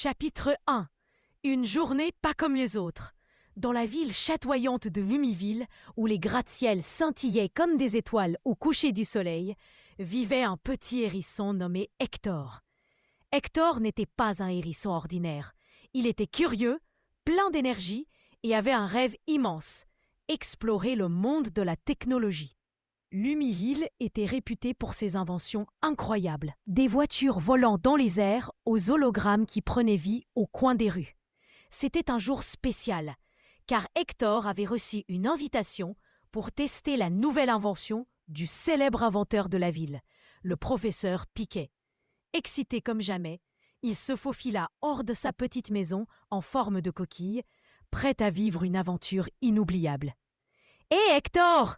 Chapitre 1. Une journée pas comme les autres. Dans la ville chatoyante de Lumiville, où les gratte-ciels scintillaient comme des étoiles au coucher du soleil, vivait un petit hérisson nommé Hector. Hector n'était pas un hérisson ordinaire. Il était curieux, plein d'énergie et avait un rêve immense, explorer le monde de la technologie. Lumiville était réputée pour ses inventions incroyables. Des voitures volant dans les airs aux hologrammes qui prenaient vie au coin des rues. C'était un jour spécial, car Hector avait reçu une invitation pour tester la nouvelle invention du célèbre inventeur de la ville, le professeur Piquet. Excité comme jamais, il se faufila hors de sa petite maison en forme de coquille, prêt à vivre une aventure inoubliable. « Hé Hector !»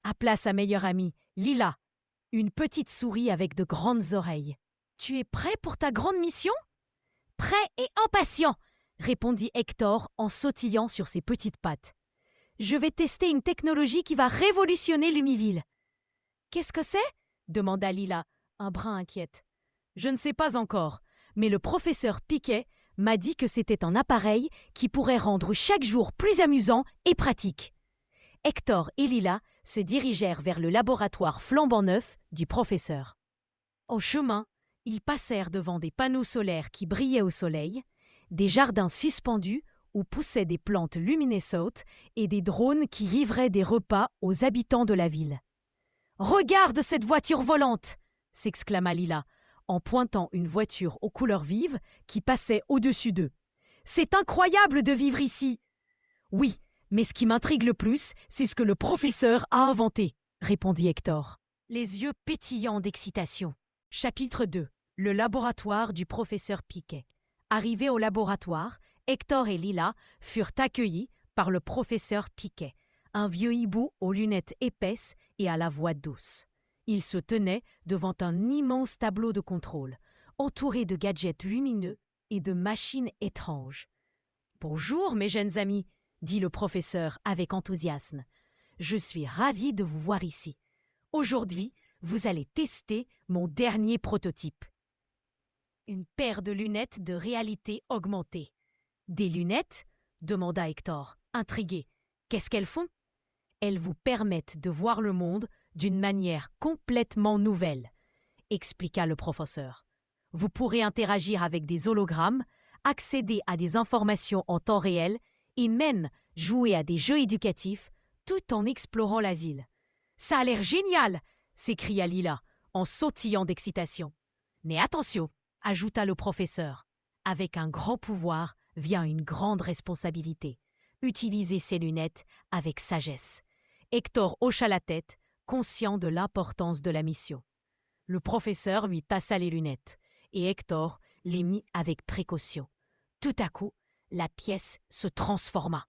appela sa meilleure amie, Lila, une petite souris avec de grandes oreilles. « Tu es prêt pour ta grande mission ?»« Prêt et impatient !» répondit Hector en sautillant sur ses petites pattes. « Je vais tester une technologie qui va révolutionner Lumiville. »« Qu'est-ce que c'est ?» demanda Lila, un brin inquiète. « Je ne sais pas encore, mais le professeur Piquet m'a dit que c'était un appareil qui pourrait rendre chaque jour plus amusant et pratique. » Hector et Lila se dirigèrent vers le laboratoire flambant neuf du professeur. En chemin, ils passèrent devant des panneaux solaires qui brillaient au soleil, des jardins suspendus où poussaient des plantes luminescentes et des drones qui livraient des repas aux habitants de la ville. « Regarde cette voiture volante !» s'exclama Lila, en pointant une voiture aux couleurs vives qui passait au-dessus d'eux. « C'est incroyable de vivre ici !»« Oui, mais ce qui m'intrigue le plus, c'est ce que le professeur a inventé, » répondit Hector, les yeux pétillants d'excitation. Chapitre 2. Le laboratoire du professeur Piquet. Arrivés au laboratoire, Hector et Lila furent accueillis par le professeur Piquet, un vieux hibou aux lunettes épaisses et à la voix douce. Il se tenait devant un immense tableau de contrôle, entouré de gadgets lumineux et de machines étranges. « Bonjour, mes jeunes amis !» dit le professeur avec enthousiasme. « Je suis ravi de vous voir ici. Aujourd'hui, vous allez tester mon dernier prototype. » Une paire de lunettes de réalité augmentée. « Des lunettes ?» demanda Hector, intrigué. « Qu'est-ce qu'elles font ?»« Elles vous permettent de voir le monde d'une manière complètement nouvelle, » expliqua le professeur. « Vous pourrez interagir avec des hologrammes, accéder à des informations en temps réel et même jouer à des jeux éducatifs tout en explorant la ville. »« Ça a l'air génial !» s'écria Lila en sautillant d'excitation. « Mais attention !» ajouta le professeur. « Avec un grand pouvoir vient une grande responsabilité. Utilisez ces lunettes avec sagesse. » Hector hocha la tête, conscient de l'importance de la mission. Le professeur lui passa les lunettes et Hector les mit avec précaution. Tout à coup, la pièce se transforma.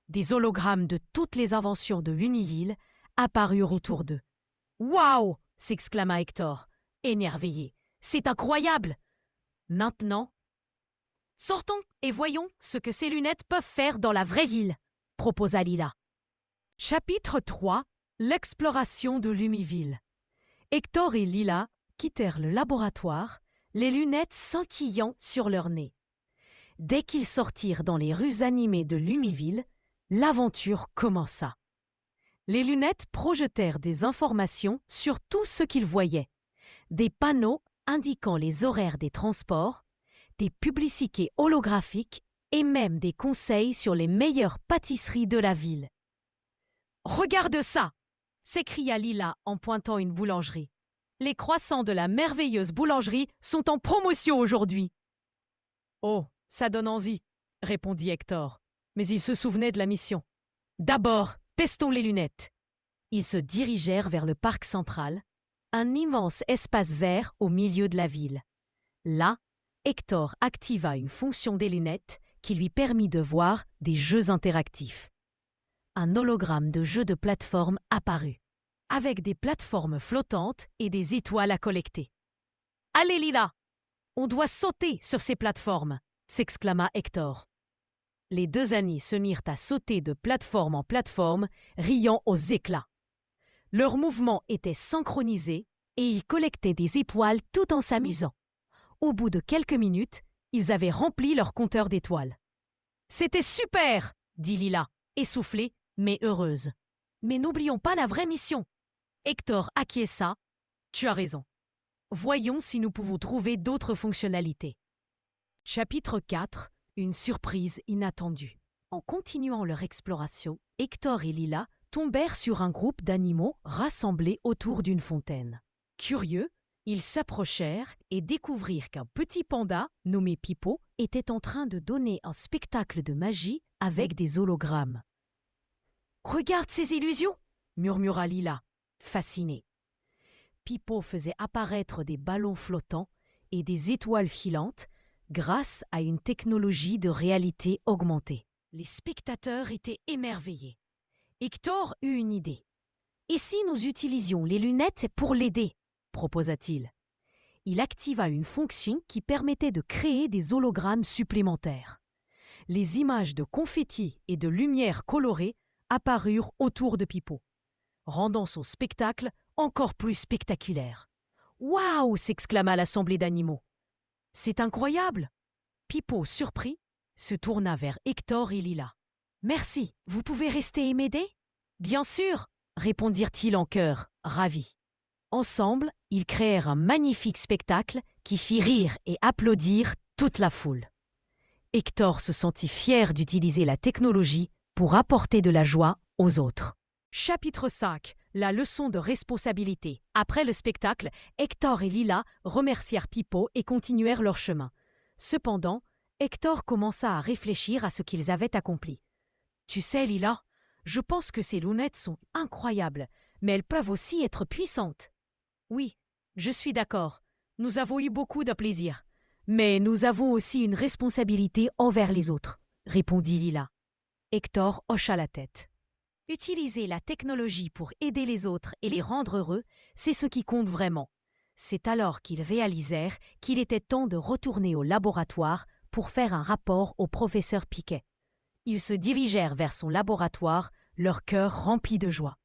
Des hologrammes de toutes les inventions de Lumiville apparurent autour d'eux. « Waouh !» s'exclama Hector, émerveillé. « C'est incroyable !»« Maintenant, sortons et voyons ce que ces lunettes peuvent faire dans la vraie ville !» proposa Lila. Chapitre 3. L'exploration de Lumiville. Hector et Lila quittèrent le laboratoire, les lunettes scintillant sur leur nez. Dès qu'ils sortirent dans les rues animées de Lumiville, l'aventure commença. Les lunettes projetèrent des informations sur tout ce qu'ils voyaient. Des panneaux indiquant les horaires des transports, des publicités holographiques et même des conseils sur les meilleures pâtisseries de la ville. « Regarde ça !» s'écria Lila en pointant une boulangerie. « Les croissants de la merveilleuse boulangerie sont en promotion aujourd'hui. »« Oh, ça donne envie, » répondit Hector. Mais il se souvenait de la mission. « D'abord, testons les lunettes. » Ils se dirigèrent vers le parc central, un immense espace vert au milieu de la ville. Là, Hector activa une fonction des lunettes qui lui permit de voir des jeux interactifs. Un hologramme de jeu de plateforme apparut, avec des plateformes flottantes et des étoiles à collecter. « Allez Lila, on doit sauter sur ces plateformes !» s'exclama Hector. Les deux amis se mirent à sauter de plateforme en plateforme, riant aux éclats. Leurs mouvements étaient synchronisés et ils collectaient des étoiles tout en s'amusant. Au bout de quelques minutes, ils avaient rempli leur compteur d'étoiles. « C'était super !» dit Lila, essoufflée, mais heureuse. « Mais n'oublions pas la vraie mission. » Hector acquiesça. « Tu as raison. Voyons si nous pouvons trouver d'autres fonctionnalités. » Chapitre 4. Une surprise inattendue. En continuant leur exploration, Hector et Lila tombèrent sur un groupe d'animaux rassemblés autour d'une fontaine. Curieux, ils s'approchèrent et découvrirent qu'un petit panda, nommé Pipo, était en train de donner un spectacle de magie avec des hologrammes. « Regarde ces illusions !» murmura Lila, fascinée. Pipo faisait apparaître des ballons flottants et des étoiles filantes grâce à une technologie de réalité augmentée. Les spectateurs étaient émerveillés. Hector eut une idée. « Et si nous utilisions les lunettes pour l'aider ?» proposa-t-il. Il activa une fonction qui permettait de créer des hologrammes supplémentaires. Les images de confettis et de lumière colorée apparurent autour de Pipo, rendant son spectacle encore plus spectaculaire. « Waouh !» s'exclama l'assemblée d'animaux. « C'est incroyable !» Pipo, surpris, se tourna vers Hector et Lila. « Merci, vous pouvez rester et m'aider ?»« Bien sûr !» répondirent-ils en chœur, ravis. Ensemble, ils créèrent un magnifique spectacle qui fit rire et applaudir toute la foule. Hector se sentit fier d'utiliser la technologie pour apporter de la joie aux autres. Chapitre 5. La leçon de responsabilité. Après le spectacle, Hector et Lila remercièrent Pipo et continuèrent leur chemin. Cependant, Hector commença à réfléchir à ce qu'ils avaient accompli. « Tu sais, Lila, je pense que ces lunettes sont incroyables, mais elles peuvent aussi être puissantes. » « Oui, je suis d'accord. Nous avons eu beaucoup de plaisir. Mais nous avons aussi une responsabilité envers les autres, » répondit Lila. Hector hocha la tête. Utiliser la technologie pour aider les autres et les rendre heureux, c'est ce qui compte vraiment. C'est alors qu'ils réalisèrent qu'il était temps de retourner au laboratoire pour faire un rapport au professeur Piquet. Ils se dirigèrent vers son laboratoire, leur cœur rempli de joie.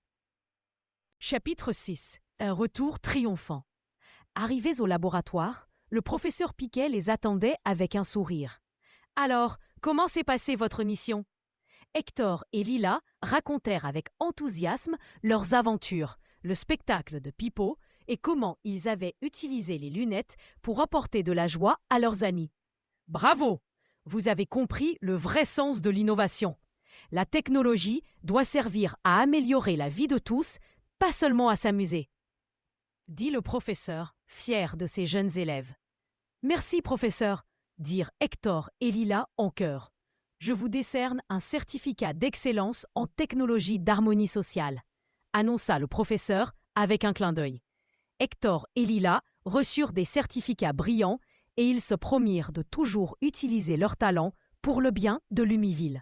Chapitre 6. Un retour triomphant. Arrivés au laboratoire, le professeur Piquet les attendait avec un sourire. « Alors, comment s'est passée votre mission ?» Hector et Lila racontèrent avec enthousiasme leurs aventures, le spectacle de Pipo et comment ils avaient utilisé les lunettes pour apporter de la joie à leurs amis. « Bravo! Vous avez compris le vrai sens de l'innovation. La technologie doit servir à améliorer la vie de tous, pas seulement à s'amuser. » dit le professeur, fier de ses jeunes élèves. « Merci, professeur », dirent Hector et Lila en chœur. « Je vous décerne un certificat d'excellence en technologie d'harmonie sociale », annonça le professeur avec un clin d'œil. Hector et Lila reçurent des certificats brillants et ils se promirent de toujours utiliser leur talent pour le bien de Lumiville.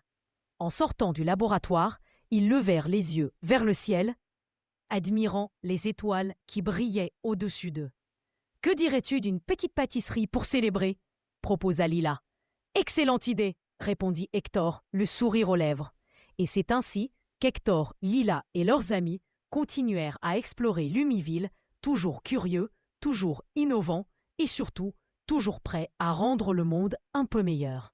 En sortant du laboratoire, ils levèrent les yeux vers le ciel, admirant les étoiles qui brillaient au-dessus d'eux. « Que dirais-tu d'une petite pâtisserie pour célébrer ?» proposa Lila. « Excellente idée !» répondit Hector, le sourire aux lèvres. Et c'est ainsi qu'Hector, Lila et leurs amis continuèrent à explorer Lumiville, toujours curieux, toujours innovants et surtout toujours prêts à rendre le monde un peu meilleur.